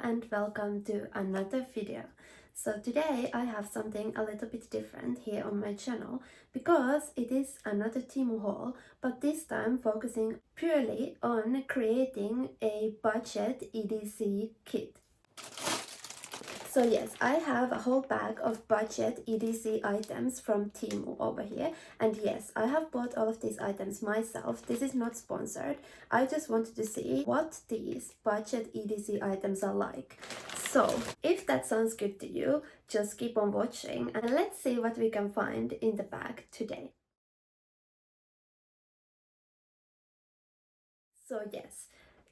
and welcome to another video. So today I have something a little bit different here on my channel because it is another Temu haul, but this time focusing purely on creating a budget EDC kit. So yes, I have a whole bag of budget EDC items from Temu over here. And yes, I have bought all of these items myself. This is not sponsored. I just wanted to see what these budget EDC items are like. So if that sounds good to you, just keep on watching and let's see what we can find in the bag today. So yes.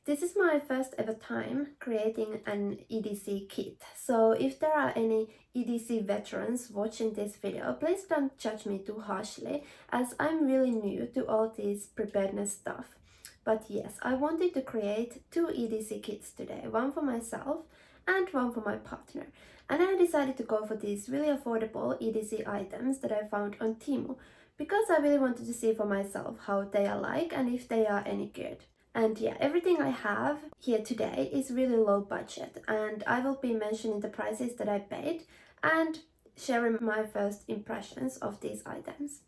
This is my first ever time creating an EDC kit, so if there are any EDC veterans watching this video, please don't judge me too harshly as I'm really new to all this preparedness stuff. But yes, I wanted to create two EDC kits today, one for myself and one for my partner. And I decided to go for these really affordable EDC items that I found on Temu because I really wanted to see for myself how they are like and if they are any good. And yeah, everything I have here today is really low budget and I will be mentioning the prices that I paid and sharing my first impressions of these items.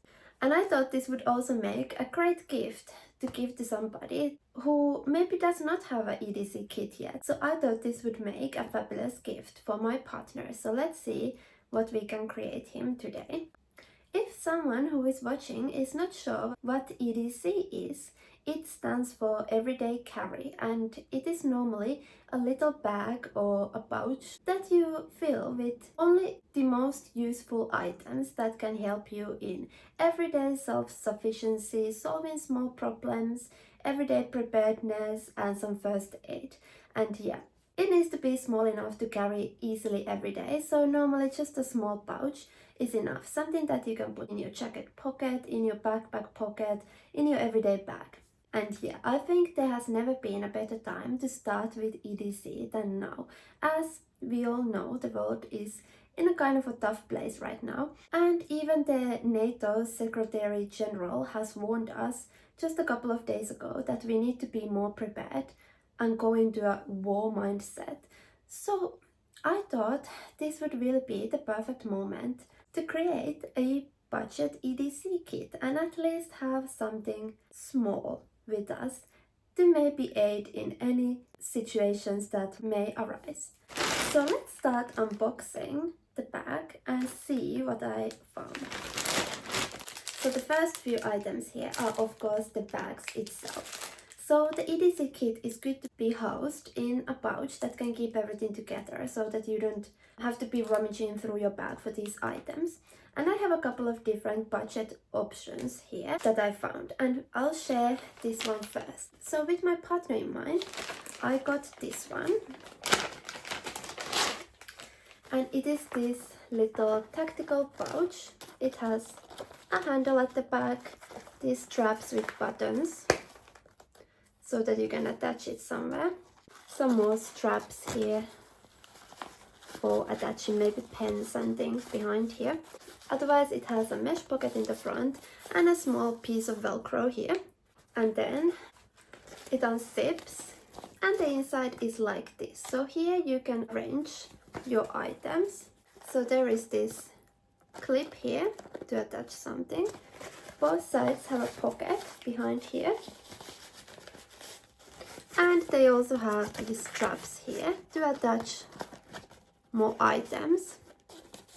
And I thought this would also make a great gift to give to somebody who maybe does not have an EDC kit yet. So I thought this would make a fabulous gift for my partner. So let's see what we can create him today. If someone who is watching is not sure what EDC is, it stands for everyday carry and it is normally a little bag or a pouch that you fill with only the most useful items that can help you in everyday self-sufficiency, solving small problems, everyday preparedness and some first aid. And yeah, it needs to be small enough to carry easily every day, so normally just a small pouch is enough. Something that you can put in your jacket pocket, in your backpack pocket, in your everyday bag. And yeah, I think there has never been a better time to start with EDC than now. As we all know, the world is in a kind of a tough place right now. And even the NATO Secretary General has warned us just a couple of days ago that we need to be more prepared and go into a war mindset. So I thought this would really be the perfect moment to create a budget EDC kit and at least have something small with us to maybe aid in any situations that may arise. So let's start unboxing the bag and see what I found. So the first few items here are of course the bags itself. So the EDC kit is good to be housed in a pouch that can keep everything together so that you don't have to be rummaging through your bag for these items. And I have a couple of different budget options here that I found and I'll share this one first. So with my partner in mind, I got this one. And it is this little tactical pouch. It has a handle at the back, these straps with buttons so that you can attach it somewhere. Some more straps here for attaching maybe pens and things behind here. Otherwise it has a mesh pocket in the front and a small piece of Velcro here. And then it unzips and the inside is like this. So here you can arrange your items. So there is this clip here to attach something. Both sides have a pocket behind here. And they also have these straps here to attach more items,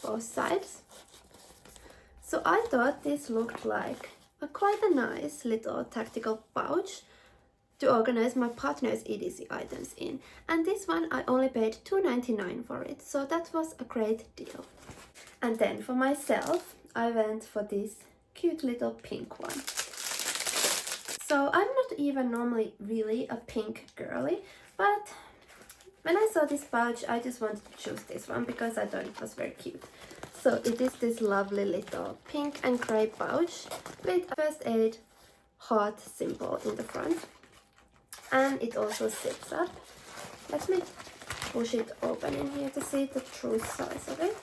both sides. So I thought this looked like quite a nice little tactical pouch to organize my partner's EDC items in. And this one I only paid $2.99 for it, so that was a great deal. And then for myself, I went for this cute little pink one. So I'm not even normally really a pink girly, but when I saw this pouch, I just wanted to choose this one because I thought it was very cute. So it is this lovely little pink and grey pouch with a first aid heart symbol in the front. And it also zips up. Let me push it open in here to see the true size of it.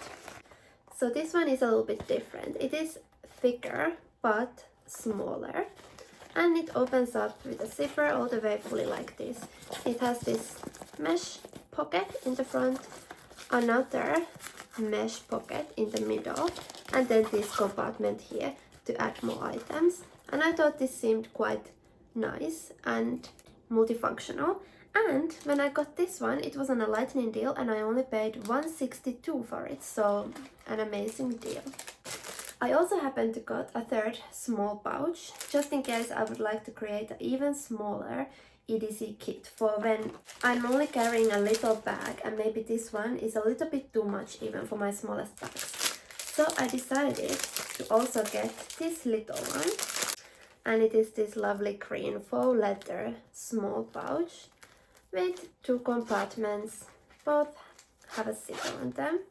So this one is a little bit different. It is thicker but smaller. And it opens up with a zipper all the way fully like this. It has this mesh pocket in the front, another mesh pocket in the middle, and then this compartment here to add more items. And I thought this seemed quite nice and multifunctional. And when I got this one, it was on a lightning deal and I only paid $162 for it, so an amazing deal. I also happened to got a third small pouch, just in case I would like to create an even smaller EDC kit for when I'm only carrying a little bag, and maybe this one is a little bit too much even for my smallest bags. So I decided to also get this little one, and it is this lovely green faux leather small pouch with 2 compartments, both have a zipper on them.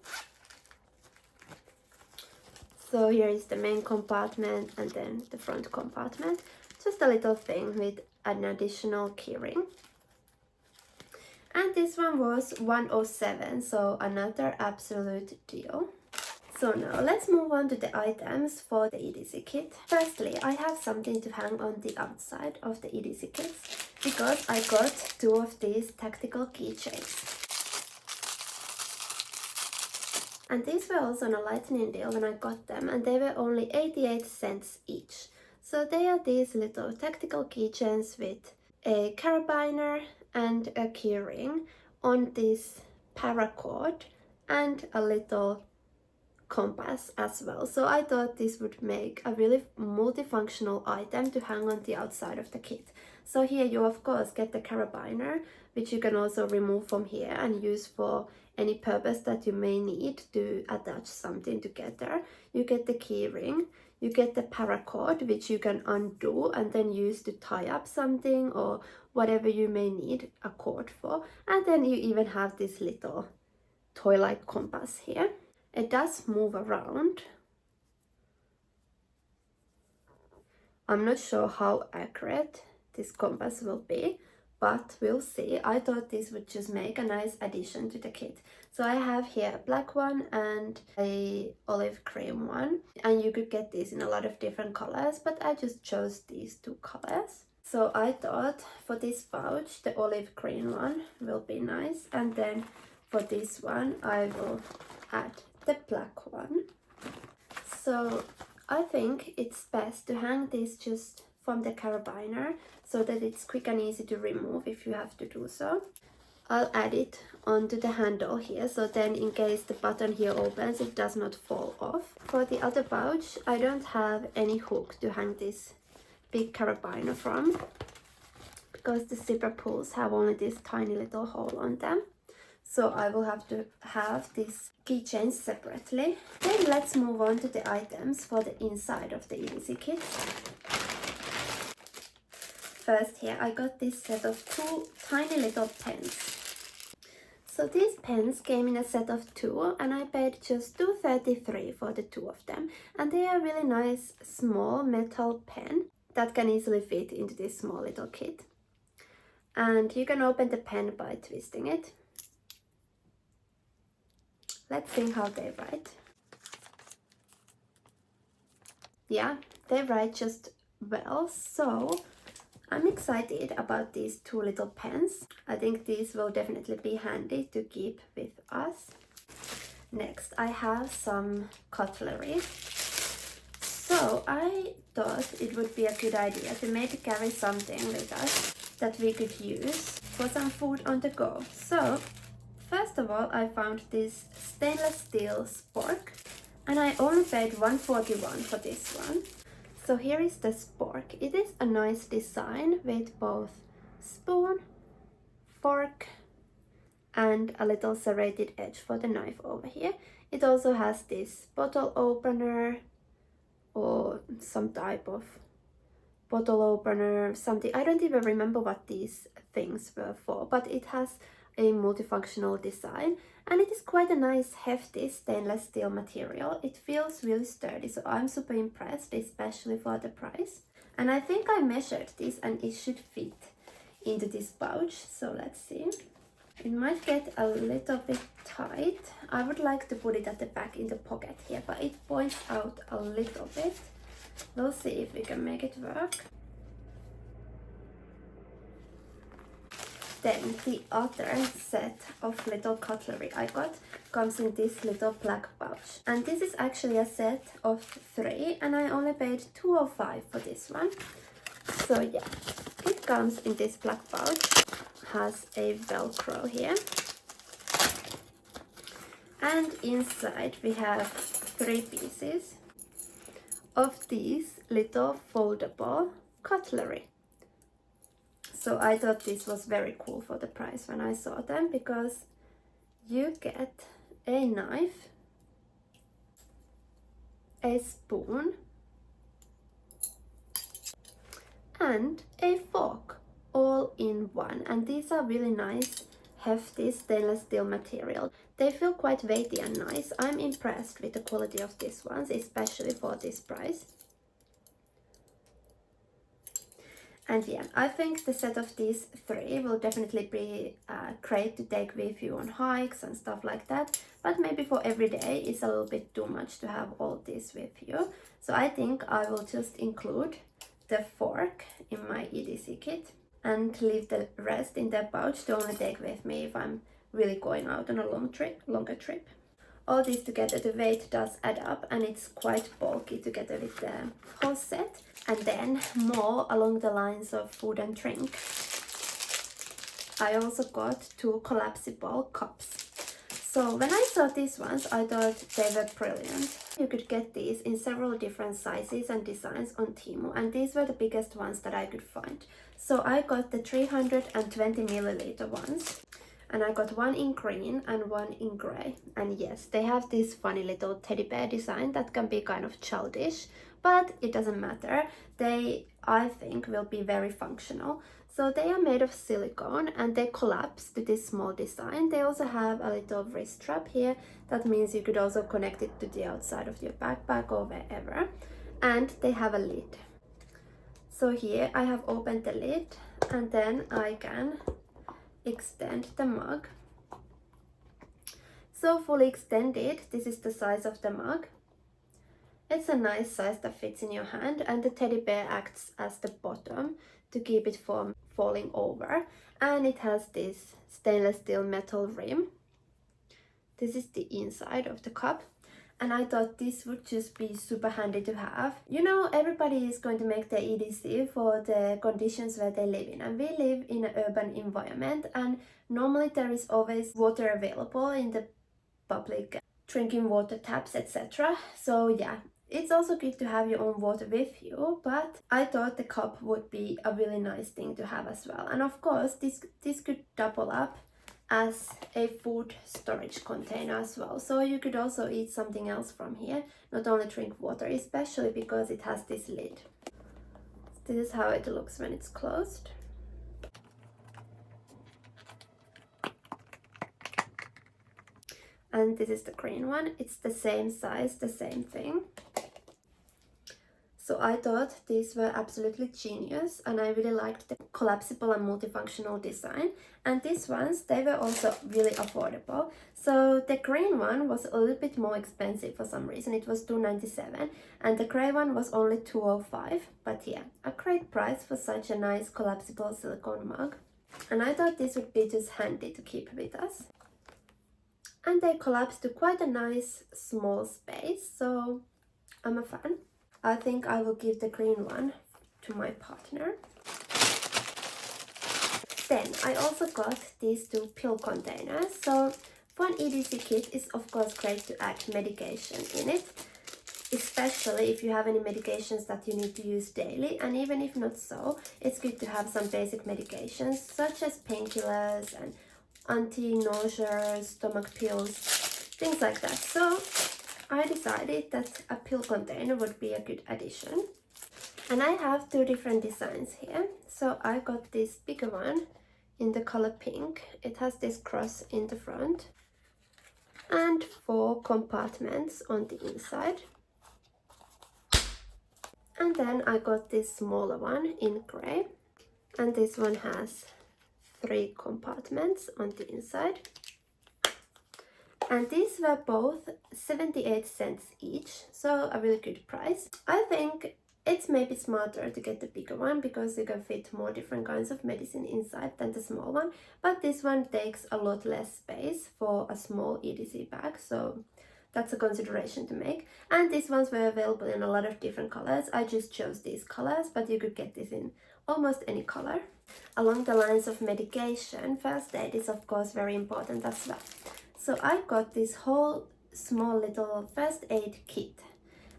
So here is the main compartment and then the front compartment. Just a little thing with an additional keyring. And this one was $107, so another absolute deal. So now let's move on to the items for the EDC kit. Firstly, I have something to hang on the outside of the EDC kits because I got 2 of these tactical keychains. And these were also on a lightning deal when I got them, and they were only 88 cents each. So they are these little tactical keychains with a carabiner and a keyring on this paracord and a little compass as well. So I thought this would make a really multifunctional item to hang on the outside of the kit. So here you of course get the carabiner, which you can also remove from here and use for any purpose that you may need to attach something together. You get the keyring, you get the paracord, which you can undo and then use to tie up something or whatever you may need a cord for. And then you even have this little toy-like compass here. It does move around. I'm not sure how accurate this compass will be, but we'll see. I thought this would just make a nice addition to the kit. So I have here a black one and a olive cream one, and you could get these in a lot of different colors, but I just chose these 2 colors. So I thought for this pouch the olive green one will be nice, and then for this one I will add the black one. So I think it's best to hang this just from the carabiner so that it's quick and easy to remove if you have to do so. I'll add it onto the handle here, so then in case the button here opens, it does not fall off. For the other pouch, I don't have any hook to hang this big carabiner from because the zipper pulls have only this tiny little hole on them. So I will have to have these keychains separately. Then let's move on to the items for the inside of the EDC kit. First here I got this set of 2 tiny little pens. So these pens came in a set of 2 and I paid just $2.33 for the 2 of them. And they are really nice small metal pen that can easily fit into this small little kit. And you can open the pen by twisting it. Let's see how they write. Yeah, they write just well, so I'm excited about these 2 little pens. I think these will definitely be handy to keep with us. Next, I have some cutlery. So I thought it would be a good idea to maybe carry something with us that we could use for some food on the go. So first of all, I found this stainless steel spork, and I only paid $1.41 for this one. So here is the spork. It is a nice design with both spoon, fork, and a little serrated edge for the knife over here. It also has this bottle opener or some type of bottle opener, something. I don't even remember what these things were for, but it has a multifunctional design, and it is quite a nice hefty stainless steel material. It feels really sturdy, so I'm super impressed, especially for the price. And I think I measured this and it should fit into this pouch, so let's see. It might get a little bit tight. I would like to put it at the back in the pocket here, but it points out a little bit. We'll see if we can make it work. Then the other set of little cutlery I got comes in this little black pouch. And this is actually a set of 3 and I only paid $2.05 for this one. So yeah, it comes in this black pouch, has a Velcro here. And inside we have 3 pieces of these little foldable cutlery. So I thought this was very cool for the price when I saw them, because you get a knife, a spoon, and a fork all in one. And these are really nice, hefty stainless steel material. They feel quite weighty and nice. I'm impressed with the quality of these ones, especially for this price. And yeah, I think the set of these 3 will definitely be great to take with you on hikes and stuff like that. But maybe for every day it's a little bit too much to have all this with you. So I think I will just include the fork in my EDC kit and leave the rest in the pouch to only take with me if I'm really going out on a longer trip. All this together, the weight does add up and it's quite bulky together with the whole set. And then more along the lines of food and drink, I also got 2 collapsible cups. So when I saw these ones, I thought they were brilliant. You could get these in several different sizes and designs on Temu, and these were the biggest ones that I could find. So I got the 320 milliliter ones. And I got one in green and one in grey. And yes, they have this funny little teddy bear design that can be kind of childish, but it doesn't matter. They, I think, will be very functional. So they are made of silicone and they collapse to this small design. They also have a little wrist strap here. That means you could also connect it to the outside of your backpack or wherever. And they have a lid. So here I have opened the lid and then I can extend the mug. So fully extended, this is the size of the mug. It's a nice size that fits in your hand, and the teddy bear acts as the bottom to keep it from falling over. And it has this stainless steel metal rim. This is the inside of the cup. And I thought this would just be super handy to have. You know, everybody is going to make their EDC for the conditions where they live in. And we live in an urban environment, and normally there is always water available in the public drinking water taps, etc. So yeah, it's also good to have your own water with you, but I thought the cup would be a really nice thing to have as well. And of course, this could double up as a food storage container as well. So you could also eat something else from here, not only drink water, especially because it has this lid. This is how it looks when it's closed. And this is the green one. It's the same size, the same thing. So I thought these were absolutely genius, and I really liked the collapsible and multifunctional design. And these ones, they were also really affordable. So the green one was a little bit more expensive for some reason. It was $2.97 and the grey one was only $2.05. But yeah, a great price for such a nice collapsible silicone mug. And I thought this would be just handy to keep with us. And they collapse to quite a nice small space, so I'm a fan. I think I will give the green one to my partner. Then I also got these 2 pill containers. So for an EDC kit, it's of course great to add medication in it, especially if you have any medications that you need to use daily. And even if not so, it's good to have some basic medications such as painkillers and anti-nausea, stomach pills, things like that. So I decided that a pill container would be a good addition. And I have 2 different designs here. So I got this bigger one in the color pink. It has this cross in the front and 4 compartments on the inside. And then I got this smaller one in grey, and this one has 3 compartments on the inside. And these were both 78 cents each, so a really good price. I think It's maybe smarter to get the bigger one because you can fit more different kinds of medicine inside than the small one, but this one takes a lot less space for a small EDC bag, so that's a consideration to make. And these ones were available in a lot of different colors. I just chose these colors, but you could get this in almost any color. Along the lines of medication, first aid is of course very important as well. So I got this whole small little first aid kit,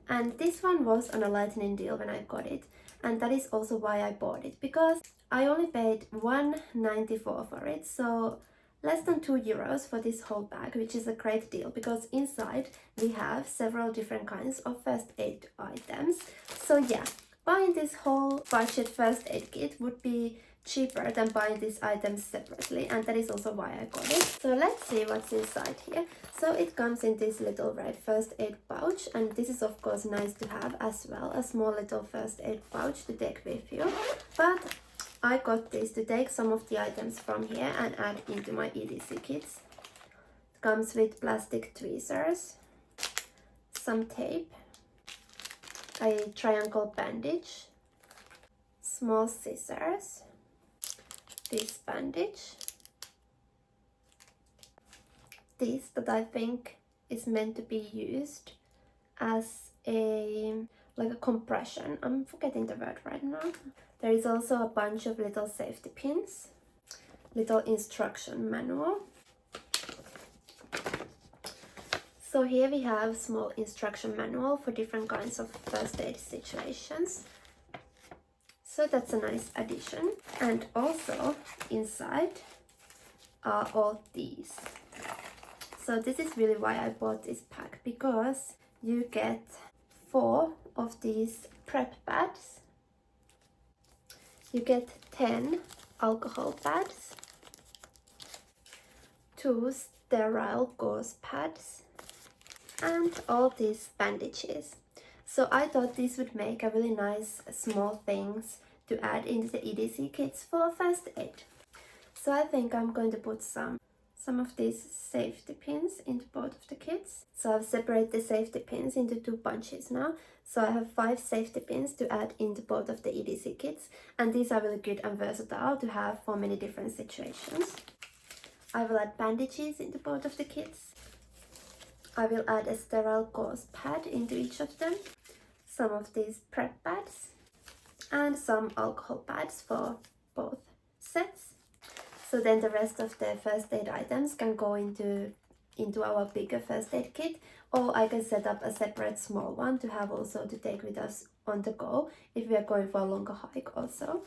and this one was on a lightning deal when I got it, and that is also why I bought it, because I only paid €1.94 for it, so less than €2 for this whole bag, which is a great deal because inside we have several different kinds of first aid items. So yeah, buying this whole budget first aid kit would be cheaper than buying these items separately, and that is also why I got it. So let's see what's inside here. So it comes in this little red first aid pouch, and this is of course nice to have as well, a small little first aid pouch to take with you. But I got this to take some of the items from here and add into my EDC kits. It comes with plastic tweezers, some tape, a triangle bandage, small scissors, this bandage, this that I think is meant to be used as like a compression. I'm forgetting the word right now. There is also a bunch of little safety pins, little instruction manual. So here we have small instruction manual for different kinds of first aid situations. So that's a nice addition. And also inside are all these. So this is really why I bought this pack, because you get 4 of these prep pads. You get 10 alcohol pads, 2 sterile gauze pads, and all these bandages. So I thought this would make a really nice small things to add into the EDC kits for first aid. So I think I'm going to put some of these safety pins into both of the kits. So I've separated the safety pins into 2 bunches now. So I have 5 safety pins to add into both of the EDC kits, and these are really good and versatile to have for many different situations. I will add bandages into both of the kits. I will add a sterile gauze pad into each of them, some of these prep pads, and some alcohol pads for both sets. So then the rest of the first aid items can go into our bigger first aid kit, or I can set up a separate small one to have also to take with us on the go if we are going for a longer hike also.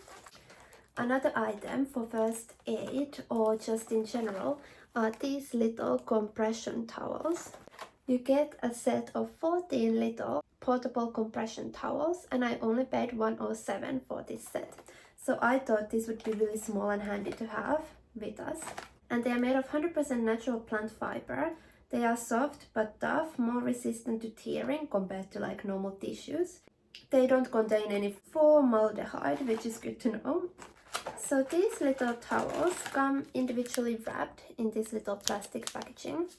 Another item for first aid or just in general are these little compression towels. You get a set of 14 little portable compression towels, and I only paid $107 for this set. So I thought this would be really small and handy to have with us. And they are made of 100% natural plant fiber. They are soft but tough, more resistant to tearing compared to like normal tissues. They don't contain any formaldehyde, which is good to know. So these little towels come individually wrapped in this little plastic packaging,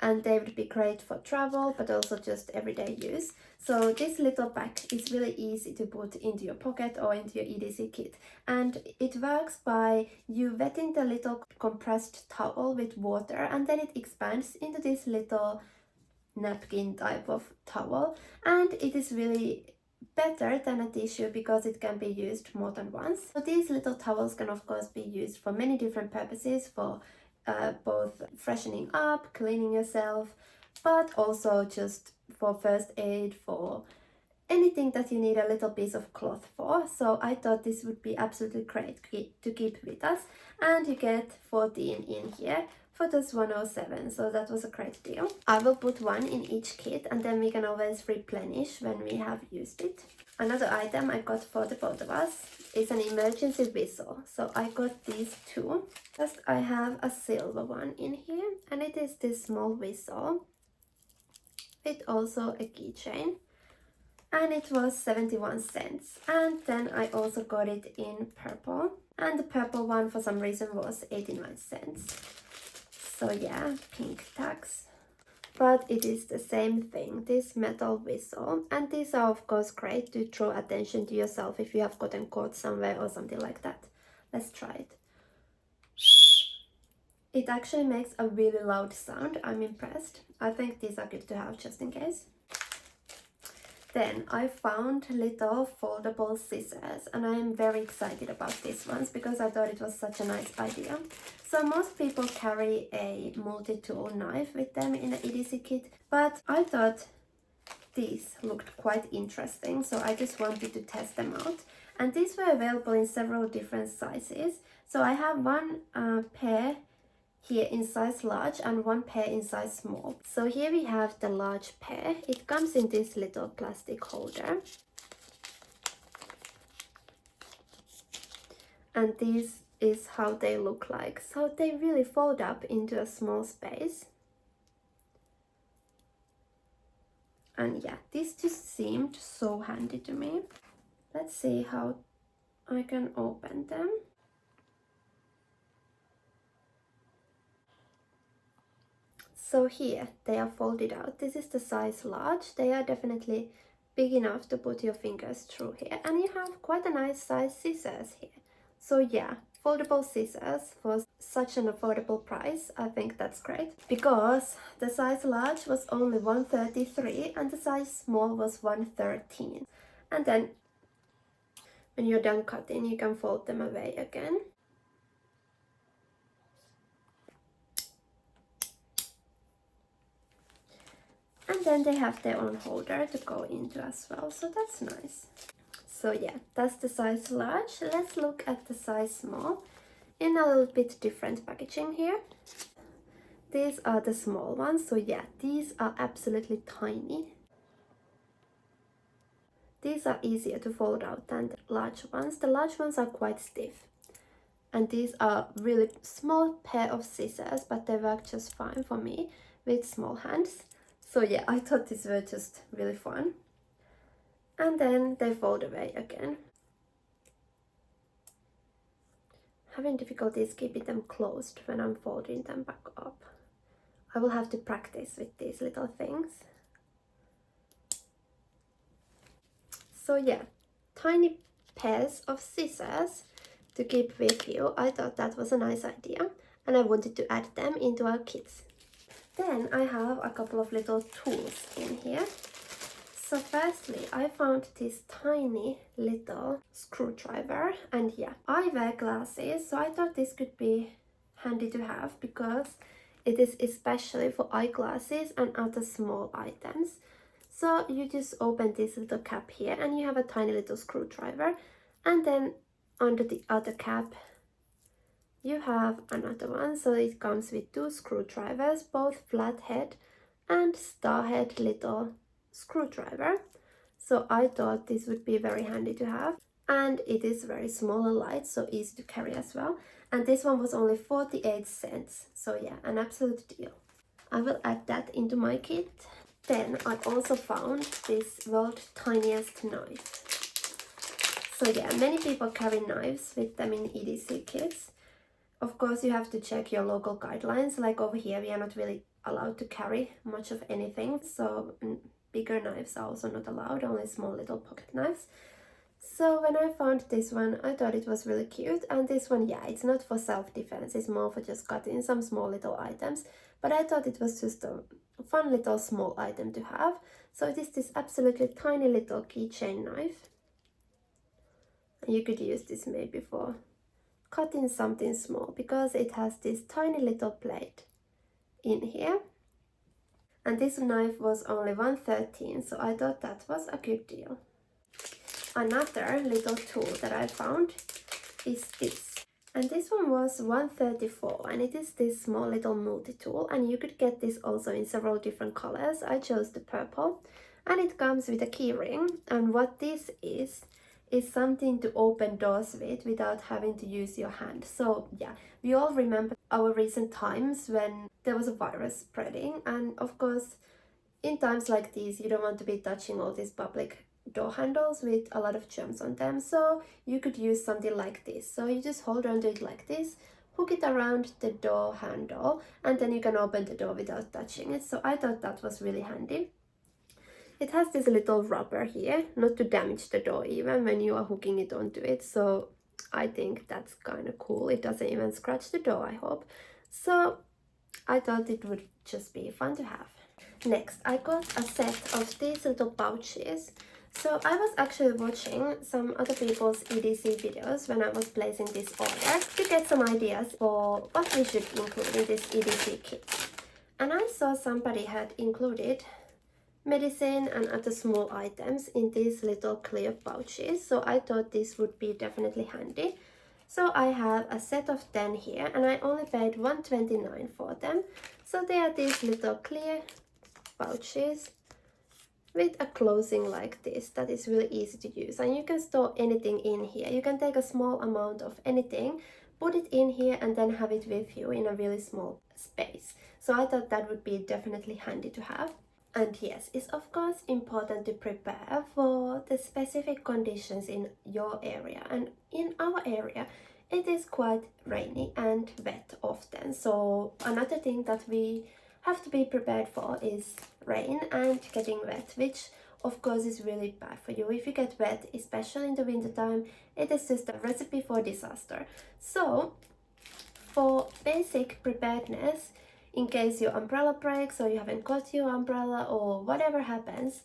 and they would be great for travel but also just everyday use. So this little pack is really easy to put into your pocket or into your EDC kit, and it works by you wetting the little compressed towel with water, and then it expands into this little napkin type of towel, and it is really better than a tissue because it can be used more than once. So these little towels can of course be used for many different purposes, for both freshening up, cleaning yourself, but also just for first aid, for anything that you need a little piece of cloth for. So I thought this would be absolutely great to keep with us, and you get 14 in here for just $107, so that was a great deal. I will put one in each kit, and then we can always replenish when we have used it. Another item I got for the both of us is an emergency whistle. So I got these 2. First I have a silver one in here, and it is this small whistle with also a keychain, and it was 71 cents. And then I also got it in purple, and the purple one for some reason was 89 cents. So yeah, pink tags. but it is the same thing, this metal whistle. And these are of course great to draw attention to yourself if you have gotten caught somewhere or something like that. Let's try it. It actually makes a really loud sound. I'm impressed. I think these are good to have just in case. Then I found little foldable scissors, and I am very excited about these ones because I thought it was such a nice idea. So most people carry a multi-tool knife with them in the EDC kit, but I thought these looked quite interesting, so I just wanted to test them out. And these were available in several different sizes. So I have one pair here in size large and one pair in size small. So here we have the large pair. It comes in this little plastic holder. And this is how they look like. So they really fold up into a small space. And yeah, this just seemed so handy to me. Let's see how I can open them. So here they are folded out. This is the size large. They are definitely big enough to put your fingers through here. And you have quite a nice size scissors here. So yeah, foldable scissors for such an affordable price. I think that's great. Because the size large was only 133 and the size small was 113. And then when you're done cutting, you can fold them away again. And then they have their own holder to go into as well, so that's nice. So yeah, that's the size large. Let's look at the size small in a little bit different packaging here. These are the small ones, so yeah, these are absolutely tiny. These are easier to fold out than the large ones. The large ones are quite stiff. And these are really small pair of scissors, but they work just fine for me with small hands. So yeah, I thought these were just really fun. And then they fold away again. Having difficulties keeping them closed when I'm folding them back up. I will have to practice with these little things. So yeah, tiny pairs of scissors to keep with you. I thought that was a nice idea and I wanted to add them into our kits. Then I have a couple of little tools in here. So firstly, I found this tiny little screwdriver, and yeah, I wear glasses, so I thought this could be handy to have because it is especially for eyeglasses and other small items. So you just open this little cap here and you have a tiny little screwdriver, and then under the other cap you have another one. So it comes with two screwdrivers, both flathead and starhead little screwdriver. So I thought this would be very handy to have, and it is very small and light, so easy to carry as well. And this one was only 48 cents, so yeah, an absolute deal. I will add that into my kit. Then I also found this world's tiniest knife. So yeah, many people carry knives with them in EDC kits. Of course, you have to check your local guidelines. Like over here, we are not really allowed to carry much of anything, so bigger knives are also not allowed, only small little pocket knives. So when I found this one, I thought it was really cute. And this one, yeah, it's not for self-defense, it's more for just cutting some small little items, but I thought it was just a fun little small item to have. So it is this absolutely tiny little keychain knife, and you could use this maybe for cutting something small because it has this tiny little plate in here. And this knife was only 113, so I thought that was a good deal. Another little tool that I found is this. And this one was 134, and it is this small little multi-tool, and you could get this also in several different colors. I chose the purple, and it comes with a key ring. And what this is something to open doors with without having to use your hand. So yeah, we all remember our recent times when there was a virus spreading, and of course in times like these you don't want to be touching all these public door handles with a lot of germs on them, so you could use something like this. So you just hold onto it like this, hook it around the door handle, and then you can open the door without touching it. So I thought that was really handy. It has this little rubber here, not to damage the door even when you are hooking it onto it. So I think that's kind of cool. It doesn't even scratch the door, I hope. So I thought it would just be fun to have. Next, I got a set of these little pouches. So I was actually watching some other people's EDC videos when I was placing this order to get some ideas for what we should include in this EDC kit. And I saw somebody had included medicine and other small items in these little clear pouches. So I thought this would be definitely handy. So I have a set of 10 here, and I only paid $1.29 for them. So they are these little clear pouches with a closing like this that is really easy to use, and you can store anything in here. You can take a small amount of anything, put it in here, and then have it with you in a really small space. So I thought that would be definitely handy to have. And yes, it's of course important to prepare for the specific conditions in your area. And in our area, it is quite rainy and wet often. So another thing that we have to be prepared for is rain and getting wet, which of course is really bad for you. If you get wet, especially in the winter time, it is just a recipe for disaster. So for basic preparedness, in case your umbrella breaks or you haven't got your umbrella or whatever happens,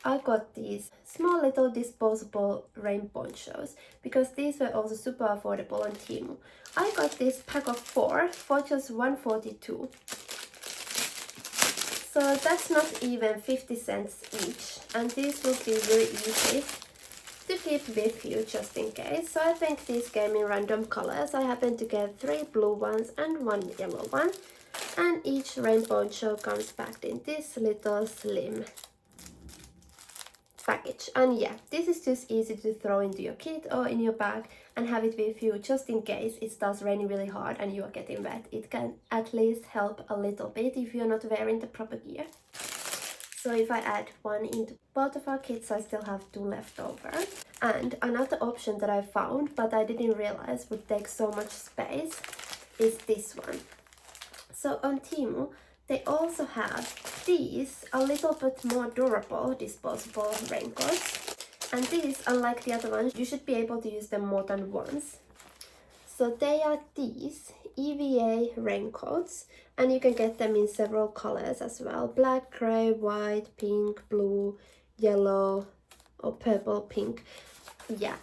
I got these small little disposable rain ponchos because these were also super affordable on Temu. I got this pack of 4 for just $1.42. So that's not even 50 cents each, and these will be really easy to keep with you just in case. So I think these came in random colors. I happened to get 3 blue ones and 1 yellow one. And each rain poncho comes packed in this little slim package. And yeah, this is just easy to throw into your kit or in your bag and have it with you just in case it starts raining really hard and you are getting wet. It can at least help a little bit if you're not wearing the proper gear. So if I add 1 into both of our kits, I still have 2 left over. And another option that I found, but I didn't realize would take so much space, is this one. So on Temu, they also have these a little bit more durable disposable raincoats. And these, unlike the other ones, you should be able to use them more than once. So they are these EVA raincoats, and you can get them in several colors as well. Black, grey, white, pink, blue, yellow, or purple, pink. Yeah.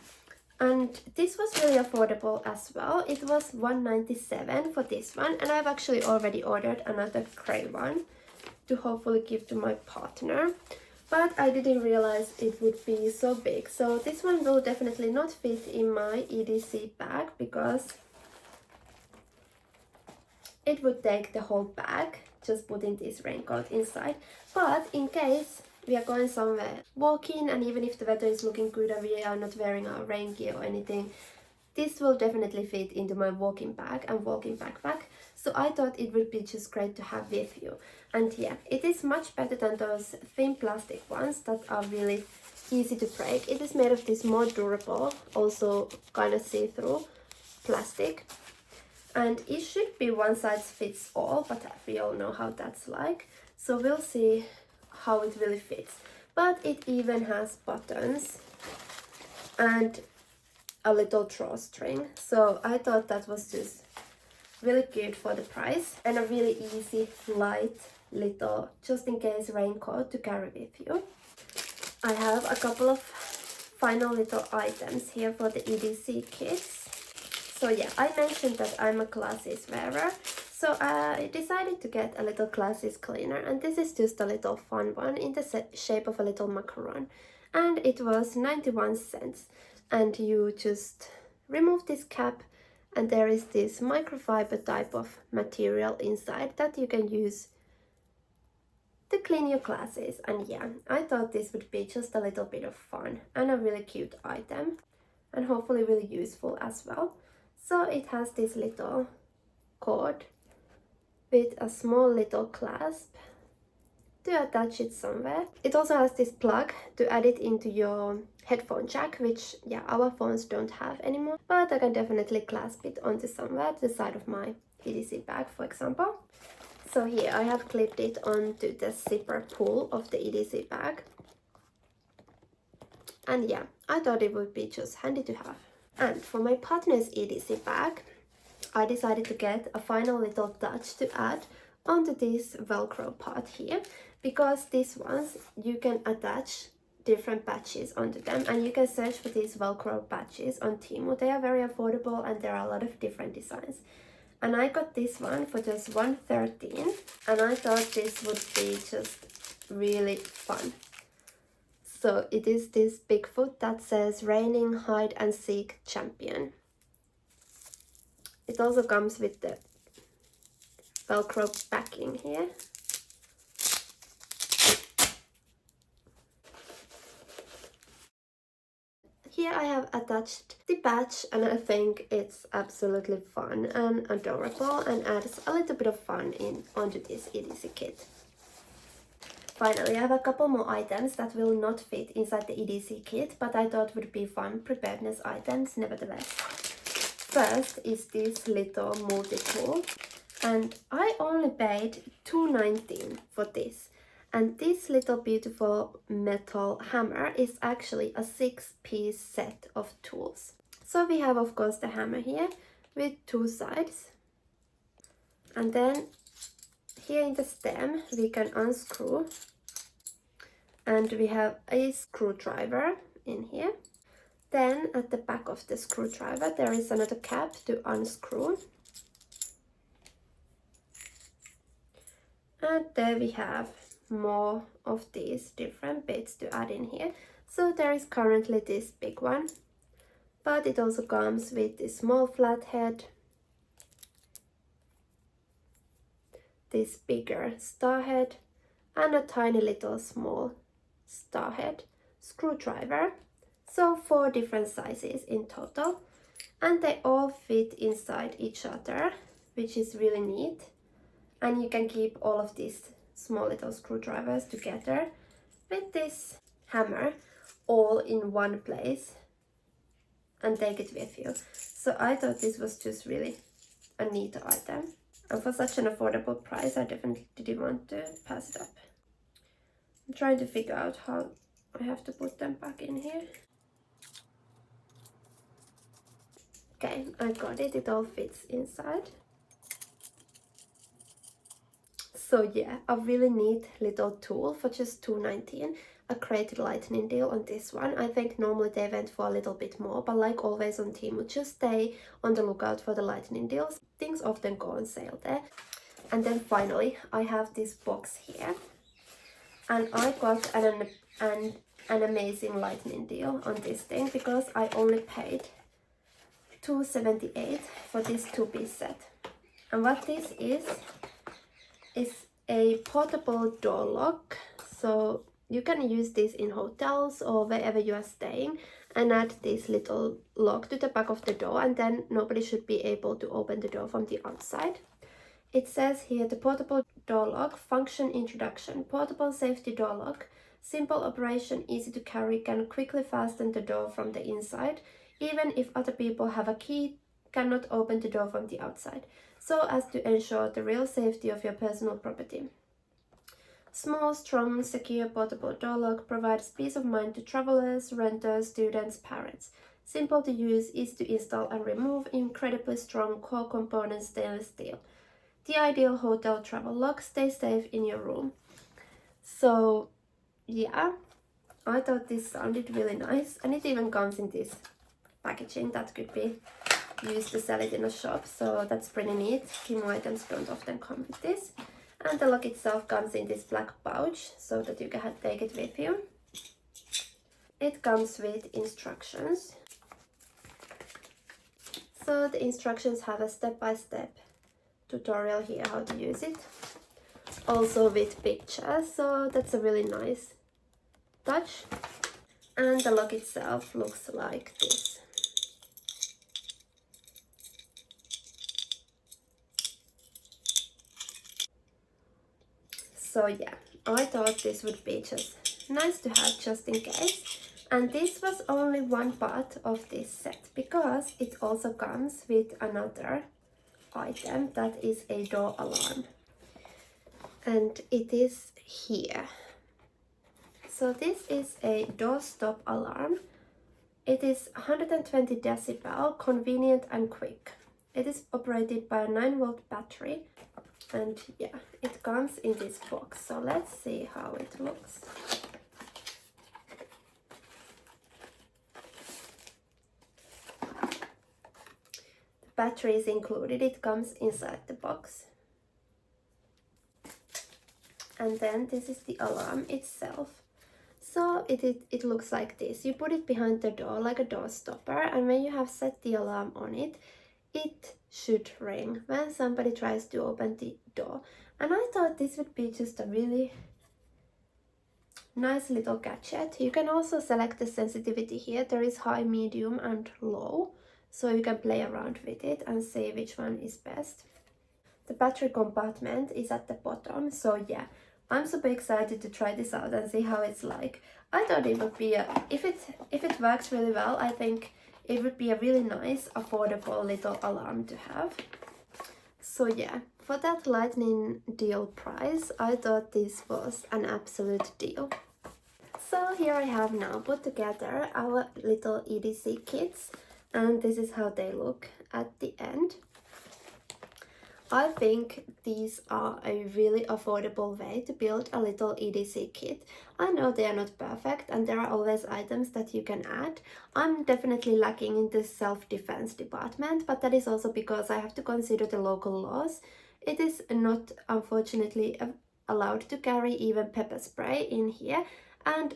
And this was really affordable as well. It was $1.97 for this one, and I've actually already ordered another grey one to hopefully give to my partner. But I didn't realize it would be so big. So this one will definitely not fit in my EDC bag because it would take the whole bag just putting this raincoat inside. But in case we are going somewhere walking, and even if the weather is looking good and we are not wearing our rain gear or anything, this will definitely fit into my walking bag and walking backpack. So I thought it would be just great to have with you. And yeah, it is much better than those thin plastic ones that are really easy to break. It is made of this more durable, also kind of see-through plastic. And it should be one size fits all, but we all know how that's like. So we'll see how it really fits. But it even has buttons and a little drawstring. So I thought that was just really good for the price, and a really easy, light little just in case raincoat to carry with you. I have a couple of final little items here for the EDC kits. So yeah, I mentioned that I'm a glasses wearer, so I decided to get a little glasses cleaner, and this is just a little fun one in the shape of a little macaron, and it was 91 cents. And you just remove this cap, and there is this microfiber type of material inside that you can use to clean your glasses. And yeah, I thought this would be just a little bit of fun and a really cute item, and hopefully really useful as well. So it has this little cord with a small little clasp to attach it somewhere. It also has this plug to add it into your headphone jack, which yeah, our phones don't have anymore, but I can definitely clasp it onto somewhere, to the side of my EDC bag, for example. So here I have clipped it onto the zipper pull of the EDC bag. And yeah, I thought it would be just handy to have. And for my partner's EDC bag, I decided to get a final little touch to add onto this Velcro part here, because these ones you can attach different patches onto them, and you can search for these Velcro patches on Temu. They are very affordable and there are a lot of different designs. And I got this one for just $113, and I thought this would be just really fun. So it is this Bigfoot that says reigning hide and seek champion. It also comes with the Velcro backing here. Here I have attached the patch, and I think it's absolutely fun and adorable and adds a little bit of fun onto this EDC kit. Finally, I have a couple more items that will not fit inside the EDC kit, but I thought would be fun preparedness items nevertheless. First is this little multi-tool, and I only paid $2.19 for this. And this little beautiful metal hammer is actually a 6-piece set of tools. So we have of course the hammer here with 2 sides, and then here in the stem we can unscrew, and we have a screwdriver in here. Then at the back of the screwdriver there is another cap to unscrew, and there we have more of these different bits to add in here. So there is currently this big one, but it also comes with this small flathead, this bigger star head, and a tiny little small star head screwdriver. So 4 different sizes in total, and they all fit inside each other, which is really neat. And you can keep all of these small little screwdrivers together with this hammer all in one place and take it with you. So I thought this was just really a neat item, and for such an affordable price I definitely didn't want to pass it up. I'm trying to figure out how I have to put them back in here. Okay, I got it, it all fits inside. So yeah, a really neat little tool for just $2.19. A great lightning deal on this one. I think normally they went for a little bit more, but like always on Temu, just stay on the lookout for the lightning deals. Things often go on sale there. And then finally, I have this box here, and I got an amazing lightning deal on this thing, because I only paid $2.78 for this 2-piece set. And what this is a portable door lock. So you can use this in hotels or wherever you are staying, and add this little lock to the back of the door, and then nobody should be able to open the door from the outside. It says here, the portable door lock function introduction. Portable safety door lock, simple operation, easy to carry, can quickly fasten the door from the inside, even if other people have a key, cannot open the door from the outside, so as to ensure the real safety of your personal property. Small, strong, secure portable door lock provides peace of mind to travelers, renters, students, parents. Simple to use, easy to install and remove, incredibly strong core components, stainless steel. The ideal hotel travel lock. Stay safe in your room. So yeah, I thought this sounded really nice, and it even comes in this packaging that could be used to sell it in a shop, so that's pretty neat. Temu items don't often come with this. And the lock itself comes in this black pouch, so that you can take it with you. It comes with instructions. So the instructions have a step-by-step tutorial here how to use it. Also with pictures, so that's a really nice touch. And the lock itself looks like this. So yeah, I thought this would be just nice to have just in case. And this was only one part of this set, because it also comes with another item that is a door alarm. And it is here. So this is a door stop alarm. It is 120 decibel, convenient and quick. It is operated by a 9-volt battery. And yeah, it comes in this box. So let's see how it looks. The battery is included. It comes inside the box. And then this is the alarm itself. So it looks like this. You put it behind the door like a door stopper, and when you have set the alarm on it, it should ring when somebody tries to open the door. And I thought this would be just a really nice little gadget. You can also select the sensitivity here. There is high, medium and low, so you can play around with it and see which one is best. The battery compartment is at the bottom, so yeah, I'm super excited to try this out and see how it's like. I thought it would be if it works really well, I think it would be a really nice, affordable little alarm to have. So yeah, for that lightning deal price, I thought this was an absolute deal. So here I have now put together our little EDC kits, and this is how they look at the end. I think these are a really affordable way to build a little EDC kit. I know they are not perfect and there are always items that you can add. I'm definitely lacking in the self-defense department, but that is also because I have to consider the local laws. It is not, unfortunately, allowed to carry even pepper spray in here, and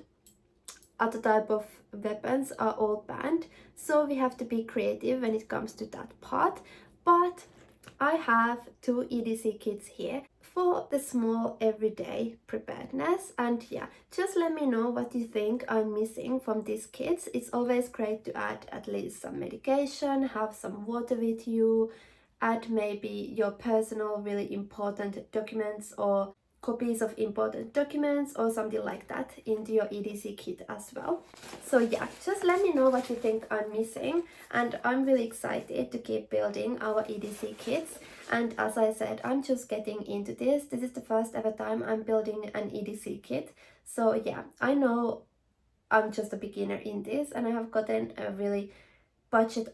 other type of weapons are all banned. So we have to be creative when it comes to that part. But I have 2 EDC kits here for the small everyday preparedness, and yeah, just let me know what you think I'm missing from these kits. It's always great to add at least some medication, have some water with you, add maybe your personal really important documents or copies of important documents or something like that into your EDC kit as well. So yeah, just let me know what you think I'm missing, and I'm really excited to keep building our EDC kits. And as I said, I'm just getting into this. This is the first ever time I'm building an EDC kit. So yeah, I know I'm just a beginner in this, and I have gotten a really budget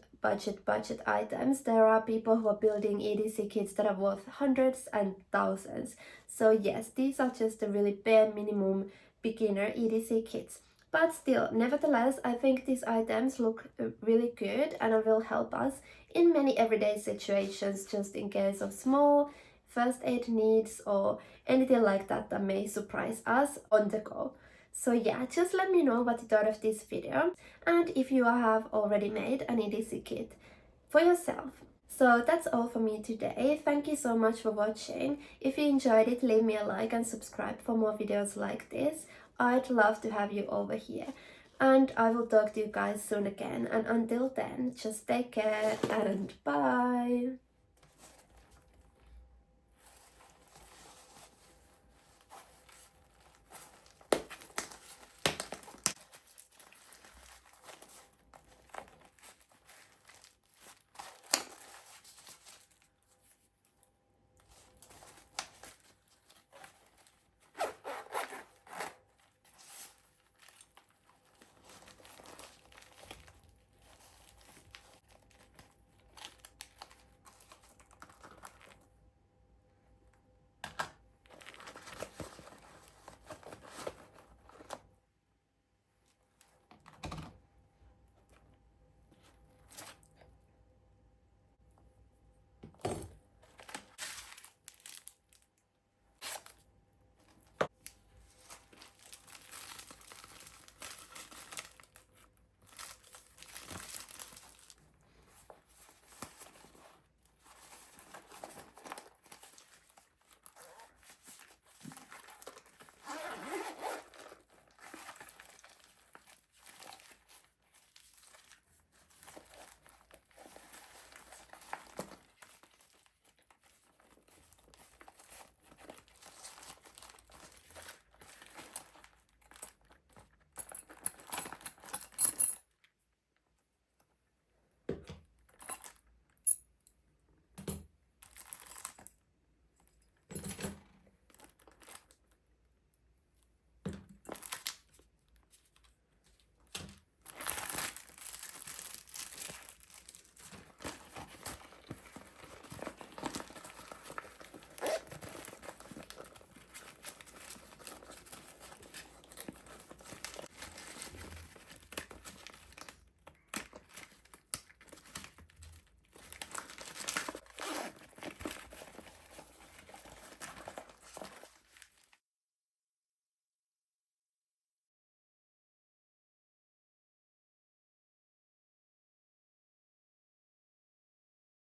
items. There are people who are building EDC kits that are worth hundreds and thousands. So yes, these are just the really bare minimum beginner EDC kits. But still, nevertheless, I think these items look really good and will help us in many everyday situations, just in case of small first aid needs or anything like that that may surprise us on the go. So yeah, just let me know what you thought of this video, and if you have already made an EDC kit for yourself. So that's all for me today. Thank you so much for watching. If you enjoyed it, leave me a like and subscribe for more videos like this. I'd love to have you over here. And I will talk to you guys soon again. And until then, just take care and bye.